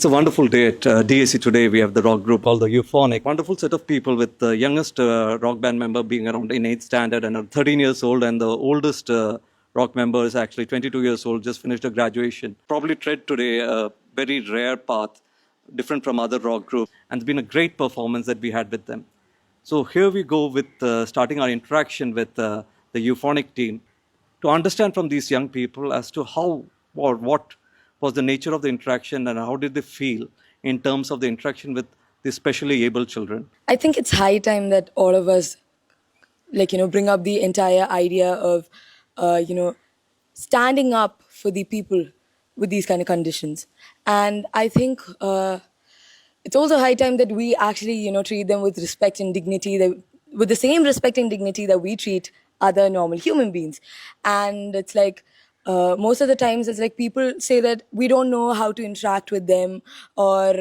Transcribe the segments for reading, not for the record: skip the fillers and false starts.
It's a wonderful day at DAC today. We have the rock group called the Euphonic. Wonderful set of people with the youngest rock band member being around in 8th standard and 13 years old, and the oldest rock member is actually 22 years old, just finished a graduation. Probably tread today a very rare path, different from other rock groups, and it's been a great performance that we had with them. So here we go with starting our interaction with the Euphonic team to understand from these young people as to how or what was the nature of the interaction and how did they feel in terms of the interaction with the specially able children. I think it's high time that all of us, bring up the entire idea of, standing up for the people with these kind of conditions. And I think it's also high time that we actually, treat them with respect and dignity, with the same respect and dignity that we treat other normal human beings. And it's like, most of the times it's like people say that we don't know how to interact with them, or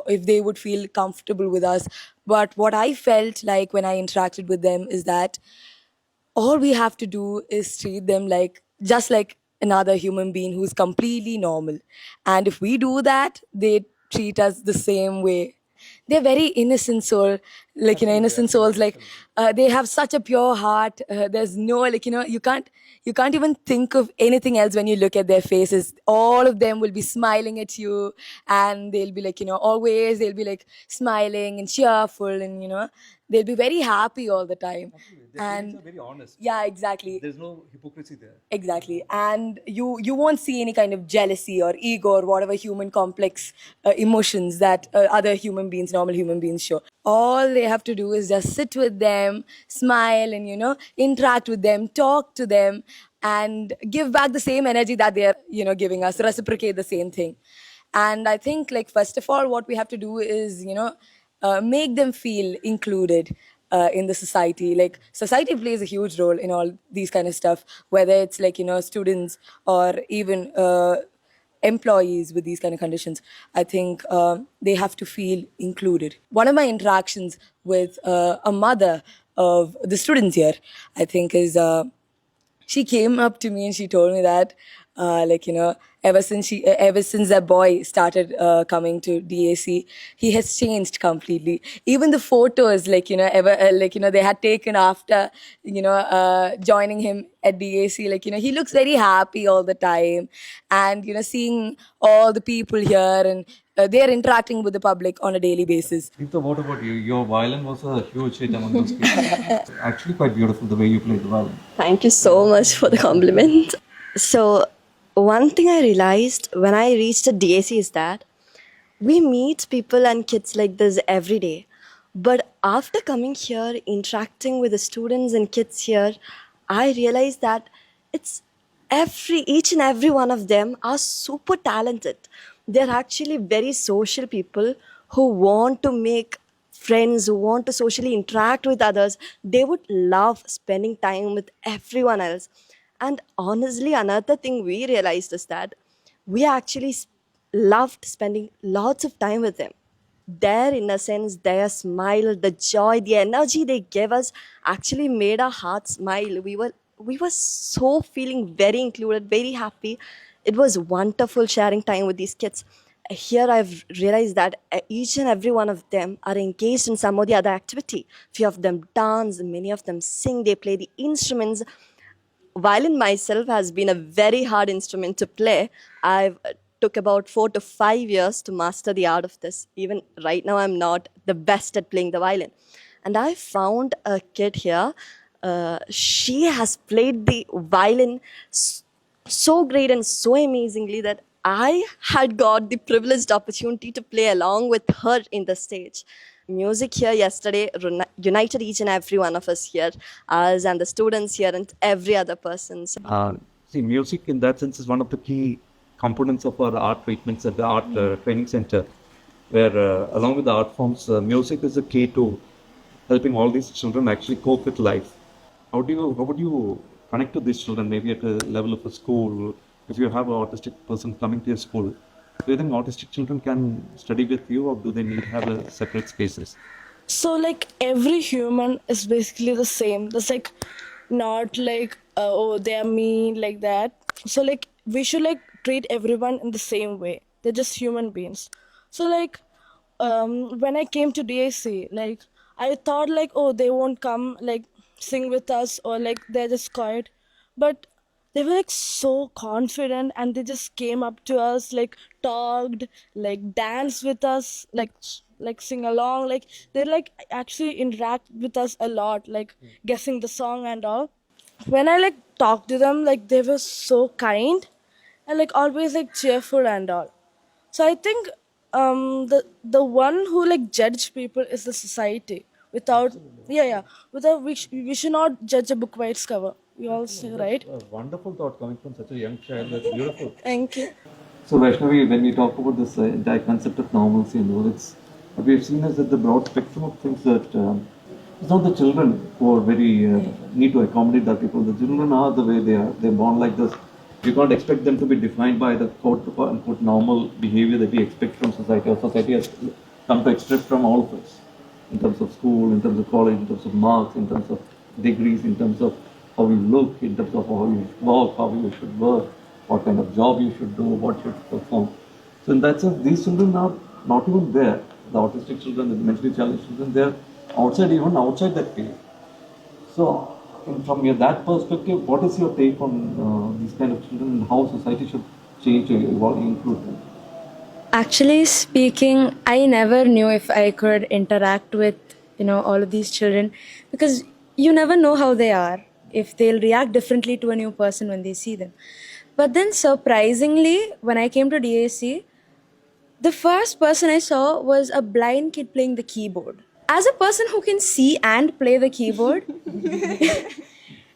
if they would feel comfortable with us. But what I felt like when I interacted with them is that all we have to do is treat them like just like another human being who's completely normal. And if we do that, they treat us the same way. They're very innocent soul, innocent souls. They have such a pure heart. There's no you can't even think of anything else when you look at their faces. All of them will be smiling at you, and they'll be always they'll be smiling and cheerful, and they'll be very happy all the time. And are very honest. Yeah, exactly. There's no hypocrisy there. Exactly. And you won't see any kind of jealousy or ego or whatever human complex emotions that other human beings, normal human beings show. All they have to do is just sit with them, smile, and interact with them, talk to them, and give back the same energy that they're giving us, reciprocate the same thing. And I think first of all what we have to do is make them feel included in the society. Society plays a huge role in all these kind of stuff, whether it's students or even employees with these kind of conditions. I think they have to feel included. One of my interactions with a mother of the students here, I think, is she came up to me and she told me that ever since that boy started coming to DAC, he has changed completely. Even the photos they had taken after joining him at DAC, he looks very happy all the time. And seeing all the people here, and they are interacting with the public on a daily basis. Deepta, what about you? Your violin was a huge hit among those kids. Actually quite beautiful the way you played the violin. Thank you so much for the compliment. So, one thing I realized when I reached a DAC is that we meet people and kids like this every day. But after coming here, interacting with the students and kids here, I realized that each and every one of them are super talented. They're actually very social people who want to make friends, who want to socially interact with others. They would love spending time with everyone else. And honestly, another thing we realized is that we actually loved spending lots of time with them. Their innocence, their smile, the joy, the energy they gave us actually made our hearts smile. We were so feeling very included, very happy. It was wonderful sharing time with these kids. Here I've realized that each and every one of them are engaged in some or the other activity. Few of them dance, many of them sing, they play the instruments. Violin myself has been a very hard instrument to play. I've took about 4 to 5 years to master the art of this. Even right now, I'm not the best at playing the violin. And I found a kid here. She has played the violin so great and so amazingly that I had got the privileged opportunity to play along with her in the stage. Music here yesterday united each and every one of us here, us and the students here and every other person. See, music in that sense is one of the key components of our art treatments at the art training center, where along with the art forms, music is the key to helping all these children actually cope with life. How would you connect to these children, maybe at the level of a school? If you have an autistic person coming to your school, do you think autistic children can study with you, or do they need to have a separate spaces? So every human is basically the same. That's not oh, they are mean like that. So we should treat everyone in the same way. they're just human beings. So like when I came to DAC, like I thought like, oh, they won't come like sing with us, or like they're just quiet. But they were like so confident, and they just came up to us, like talked, like danced with us, like sing along, like they like actually interact with us a lot, like guessing the song and all. When I like talked to them, like they were so kind and like always like cheerful and all. So I think the one who like judge people is the society. Without without we should not judge a book by its cover. We all say, right? A wonderful thought coming from such a young child. That's beautiful. Thank you. So Vaishnavi, when we talk about this entire concept of normalcy and all, it's what we have seen is that the broad spectrum of things that it's not the children who are very need to accommodate the people. The children are the way they are. They're born like this. You can't expect them to be defined by the quote unquote normal behavior that we expect from society. Or society has come to expect from all of us in terms of school, in terms of college, in terms of marks, in terms of degrees, in terms of how you look, in terms of how you walk, how you should work, what kind of job you should do, what you should perform. So in that sense, these children are not even there. The autistic children, the mentally challenged children, they are outside, even outside that field. So from that perspective, what is your take on these kind of children and how society should change to evolve, include them? Actually speaking, I never knew if I could interact with, all of these children, because you never know how they are, if they'll react differently to a new person when they see them. But then surprisingly, when I came to DAC, the first person I saw was a blind kid playing the keyboard. As a person who can see and play the keyboard,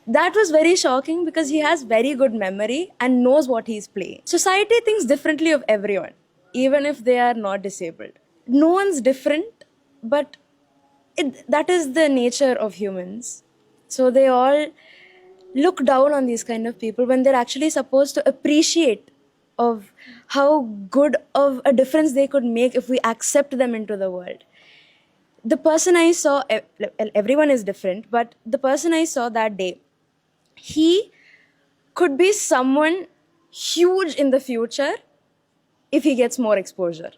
that was very shocking because he has very good memory and knows what he's playing. Society thinks differently of everyone, even if they are not disabled. No one's different, but that is the nature of humans. So they all look down on these kind of people when they're actually supposed to appreciate of how good of a difference they could make if we accept them into the world. The person I saw, everyone is different, but the person I saw that day, he could be someone huge in the future if he gets more exposure.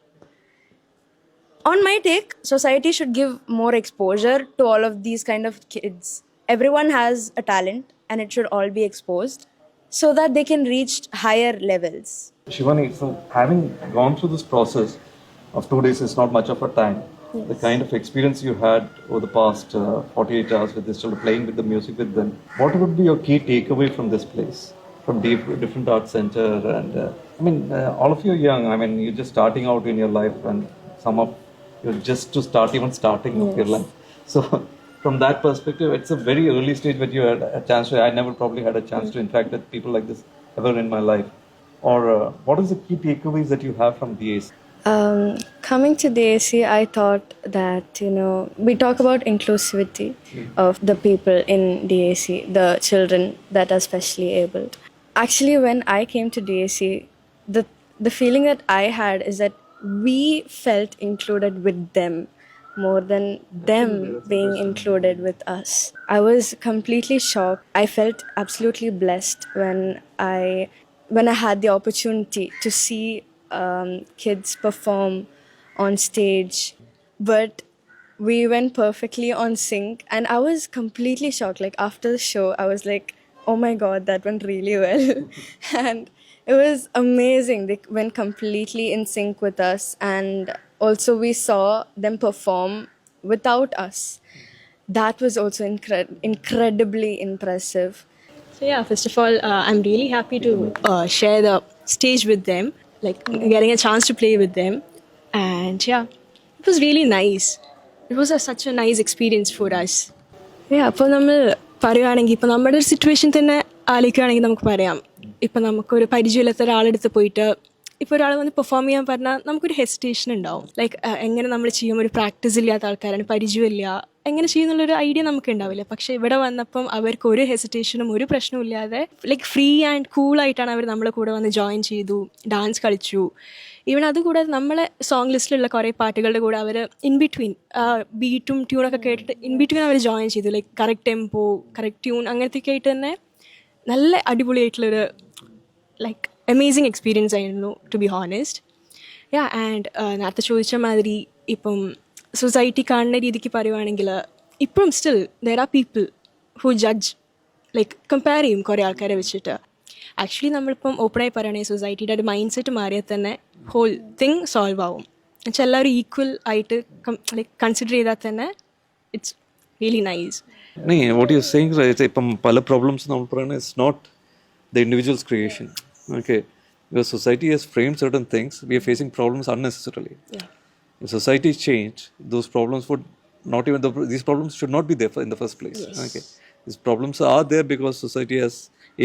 On my take, society should give more exposure to all of these kind of kids. Everyone has a talent and it should all be exposed so that they can reach higher levels. Shivani, so having gone through this process of 2 days is not much of a time. Yes. The kind of experience you had over the past 48 hours with this children, playing with the music with them, what would be your key takeaway from this place, from different art center? And all of you are young. I mean, you're just starting out in your life, and some of you're just to start even starting of your life. So from that perspective, it's a very early stage where you had a chance to. I never probably had a chance to interact with people like this ever in my life. Or what is the key takeaways that you have from DAC? Coming to DAC, I thought that, we talk about inclusivity of the people in DAC, the children that are specially abled. Actually, when I came to DAC, the feeling that I had is that we felt included with them more than them being included with us. I was completely shocked. I felt absolutely blessed when I had the opportunity to see kids perform on stage. But we went perfectly on sync, and I was completely shocked. Like after the show, I was like, oh my god, that went really well. And it was amazing. They went completely in sync with us, and also we saw them perform without us. That was also incredibly impressive. So yeah, first of all, I'm really happy to share the stage with them, like getting a chance to play with them, and yeah, it was really nice. It was such a nice experience for us. അപ്പോൾ നമ്മൾ പറയുകയാണെങ്കിൽ ഇപ്പം നമ്മുടെ ഒരു situation തന്നെ ആലോചിക്കുകയാണെങ്കിൽ നമുക്ക് പറയാം, ഇപ്പം നമുക്കൊരു പരിചയമില്ലാത്ത ഒരാളെടുത്ത് പോയിട്ട് ഇപ്പോൾ ഒരാൾ വന്ന് പെർഫോം ചെയ്യാൻ പറഞ്ഞാൽ നമുക്കൊരു ഹെസിറ്റേഷൻ ഉണ്ടാവും. ലൈക്ക് എങ്ങനെ നമ്മൾ ചെയ്യും, ഒരു പ്രാക്ടീസ് ഇല്ലാത്ത ആൾക്കാരാണ്, പരിചയമില്ല, എങ്ങനെ ചെയ്യുന്നുള്ളൊരു ഐഡിയ നമുക്ക് ഉണ്ടാവില്ല. പക്ഷേ ഇവിടെ വന്നപ്പം അവർക്ക് ഒരു ഹെസിറ്റേഷനും ഒരു പ്രശ്നവും ഇല്ലാതെ ലൈക്ക് ഫ്രീ ആൻഡ് കൂളായിട്ടാണ് അവർ നമ്മളെ കൂടെ വന്ന് ജോയിൻ ചെയ്തു, ഡാൻസ് കളിച്ചു. ഈവൻ അതുകൂടാതെ നമ്മളെ സോങ് ലിസ്റ്റിലുള്ള കുറേ പാട്ടുകളുടെ കൂടെ അവർ ഇൻ ബിറ്റ്വീൻ ബീറ്റും ട്യൂണൊക്കെ കേട്ടിട്ട് ഇൻ ബിറ്റ്വീൻ അവർ ജോയിൻ ചെയ്തു. Like correct tempo, correct tune, അങ്ങനത്തെയൊക്കെ ആയിട്ട് തന്നെ നല്ല അടിപൊളിയായിട്ടുള്ളൊരു ലൈക്ക് അമേസിങ് എക്സ്പീരിയൻസ് ആയിരുന്നു, to be honest. Yeah and നേരത്തെ ചോദിച്ച മാതിരി ഇപ്പം സൊസൈറ്റി കാണുന്ന രീതിക്ക് പറയുവാണെങ്കിൽ ഇപ്പം still there are people who judge like compare ചെയ്യും കുറേ ആൾക്കാരെ വെച്ചിട്ട്. ആക്ച്വലി നമ്മളിപ്പം ഓപ്പണായി പറയുകയാണെങ്കിൽ സൊസൈറ്റിയുടെ ഒരു മൈൻഡ് സെറ്റ് മാറിയാൽ തന്നെ ഹോൾ തിങ് സോൾവ് ആവും. എന്നുവെച്ചാൽ എല്ലാവരും ഈക്വൽ ആയിട്ട് ലൈക്ക് കൺസിഡർ ചെയ്താൽ തന്നെ it's really nice. What you're saying, right? ഇപ്പം പല പ്രോബ്ലംസ് നമ്മൾ പറയുന്നത് it's not the individual's creation. Okay, because society has framed certain things, we are facing problems unnecessarily. If society changed, those problems would not even these problems should not be there in the first place. Okay, these problems are there because society has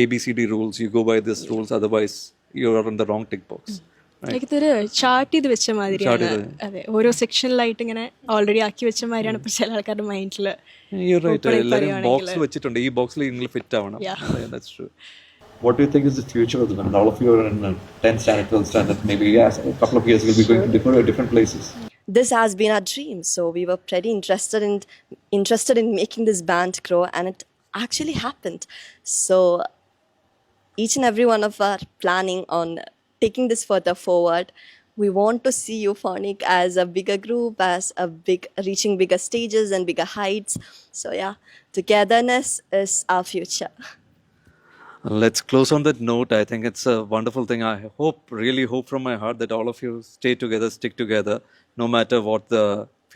ABCD rules. You go by these rules, otherwise you are in the wrong tick box. Like ഇതൊരു chart ചെയ്ത് വെച്ച മാതിരിയാണ്. അതെ, ഓരോ സെക്ഷനിലായിട്ട് ഇങ്ങനെ already ആക്കി വെച്ച മാതിരിയാണ് ഇപ്പൊ ചില ആൾക്കാരുടെ മൈൻഡിൽ. You're right. എല്ലാവരും ബോക്സ് വെച്ചിട്ടുണ്ട്, ഈ ബോക്സിൽ നിങ്ങൾ ഫിറ്റ് ആവണം. That's true. What do you think is the future of when all of you are in 10th standard, 12th standard, maybe yes, a couple of years you'll be going to different places? This has been our dream, so we were pretty interested in making this band grow, and it actually happened. So each and every one of us planning on taking this further forward. We want to see Euphonic as a bigger group, as reaching bigger stages and bigger heights. So yeah, togetherness is our future. Let's close on that note. I think it's a wonderful thing. I really hope from my heart that all of you stay together, stick together, no matter what the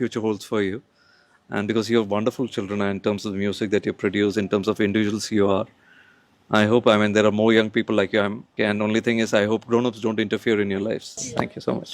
future holds for you. And because you're wonderful children in terms of the music that you produce, in terms of individuals you are, I hope, there are more young people like you. And only thing is, I hope grown-ups don't interfere in your lives. Thank you so much.